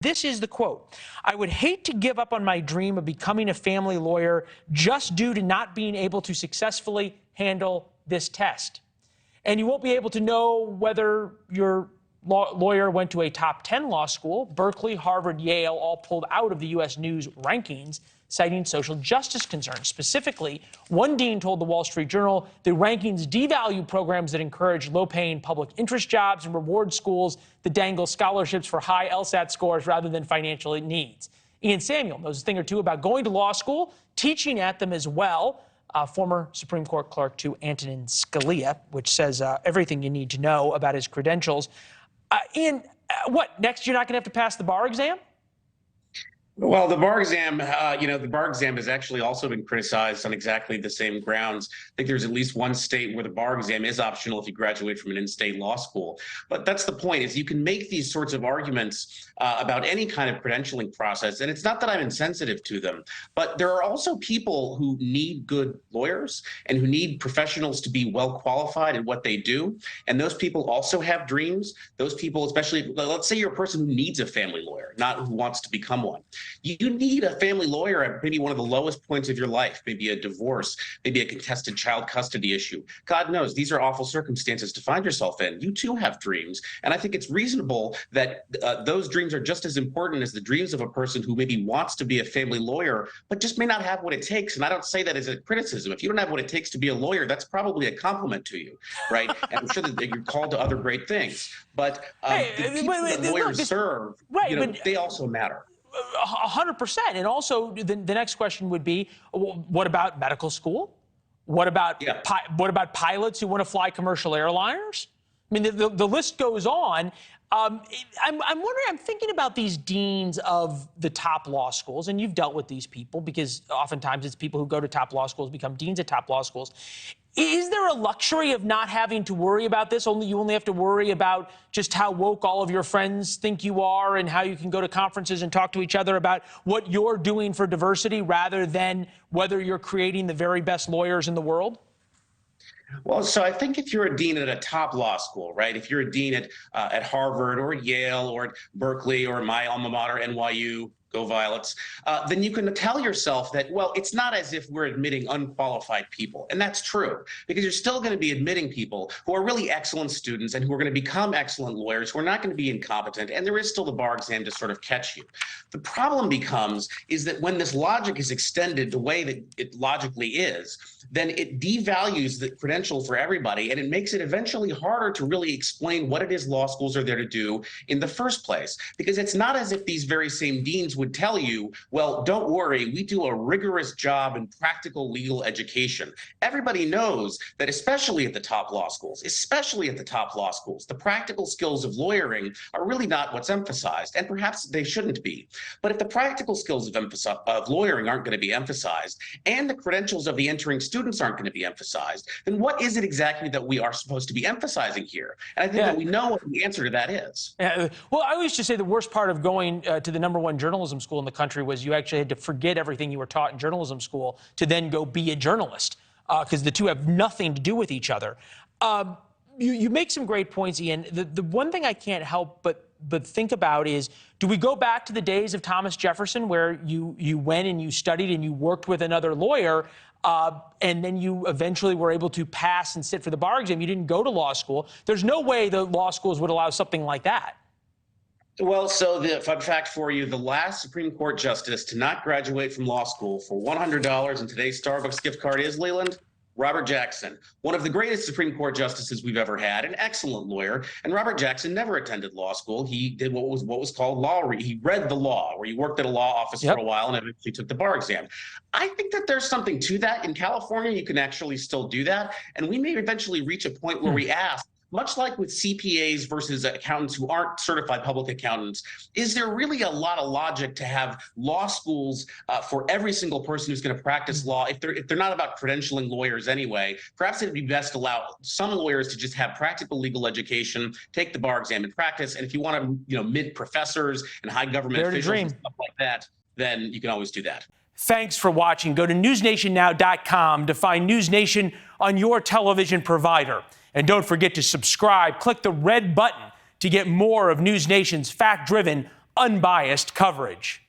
This is the quote. "I would hate to give up on my dream of becoming a family lawyer just due to not being able to successfully handle this test." And you won't be able to know whether your lawyer went to a top 10 law school. Berkeley, Harvard, Yale all pulled out of the U.S. News rankings, citing social justice concerns. Specifically, one dean told the Wall Street Journal the rankings devalue programs that encourage low-paying public interest jobs and reward schools that dangle scholarships for high LSAT scores rather than financial needs. Ian Samuel knows a thing or two about going to law school, teaching at them as well. Former Supreme Court clerk to Antonin Scalia, which says everything you need to know about his credentials. Ian, what, next you're not going to have to pass the bar exam? Well, the bar exam, the bar exam has actually also been criticized on exactly the same grounds. I think there's at least one state where the bar exam is optional if you graduate from an in-state law school. But that's the point, is you can make these sorts of arguments about any kind of credentialing process. And it's not that I'm insensitive to them, but there are also people who need good lawyers and who need professionals to be well qualified in what they do. And those people also have dreams. Those people, especially, let's say you're a person who needs a family lawyer, not who wants to become one. You need a family lawyer at maybe one of the lowest points of your life, maybe a divorce, maybe a contested child custody issue. God knows, these are awful circumstances to find yourself in. You too have dreams. And I think it's reasonable that those dreams are just as important as the dreams of a person who maybe wants to be a family lawyer, but just may not have what it takes. And I don't say that as a criticism. If you don't have what it takes to be a lawyer, that's probably a compliment to you, right? And I'm sure that you're called to other great things. But the people that lawyers serve, they also matter. 100%. And also, the next question would be, what about medical school? What about pilots who want to fly commercial airliners? I mean, the list goes on. I'm wondering, I'm thinking about these deans of the top law schools, and you've dealt with these people because oftentimes it's people who go to top law schools become deans at top law schools. Is there a luxury of not having to worry about this? You only have to worry about just how woke all of your friends think you are and how you can go to conferences and talk to each other about what you're doing for diversity rather than whether you're creating the very best lawyers in the world? Well, so I think if you're a dean at a top law school, right, if you're a dean at Harvard or Yale or at Berkeley or my alma mater, NYU, go Violets, then you can tell yourself that, well, it's not as if we're admitting unqualified people. And that's true, because you're still going to be admitting people who are really excellent students and who are going to become excellent lawyers, who are not going to be incompetent. And there is still the bar exam to sort of catch you. The problem is that when this logic is extended the way that it logically is, then it devalues the credential for everybody, and it makes it eventually harder to really explain what it is law schools are there to do in the first place. Because it's not as if these very same deans would tell you, well, don't worry, we do a rigorous job in practical legal education. Everybody knows that, especially at the top law schools, the practical skills of lawyering are really not what's emphasized, and perhaps they shouldn't be. But if the practical skills of lawyering aren't going to be emphasized, and the credentials of the entering students aren't going to be emphasized, then what is it exactly that we are supposed to be emphasizing here? And I think that we know what the answer to that is. Well, I always just say the worst part of going to the #1 journalism school in the country was you actually had to forget everything you were taught in journalism school to then go be a journalist, because the two have nothing to do with each other. You make some great points, Ian. The one thing I can't help but think about is, do we go back to the days of Thomas Jefferson where you went and you studied and you worked with another lawyer, and then you eventually were able to pass and sit for the bar exam? You didn't go to law school. There's no way the law schools would allow something like that. Well, so the fun fact for you, the last Supreme Court justice to not graduate from law school for $100 in today's Starbucks gift card is, Leland, Robert Jackson, one of the greatest Supreme Court justices we've ever had, an excellent lawyer. And Robert Jackson never attended law school. He did what was called law read. He read the law, where he worked at a law office for a while and eventually took the bar exam. I think that there's something to that. In California, you can actually still do that. And we may eventually reach a point where we ask, much like with CPAs versus accountants who aren't certified public accountants, is there really a lot of logic to have law schools for every single person who's going to practice law? If they're not about credentialing lawyers anyway, perhaps it'd be best to allow some lawyers to just have practical legal education, take the bar exam and practice. And if you want to, mint professors and high government officials and stuff like that, then you can always do that. Thanks for watching. Go to newsnationnow.com to find NewsNation on your television provider. And don't forget to subscribe. Click the red button to get more of NewsNation's fact-driven, unbiased coverage.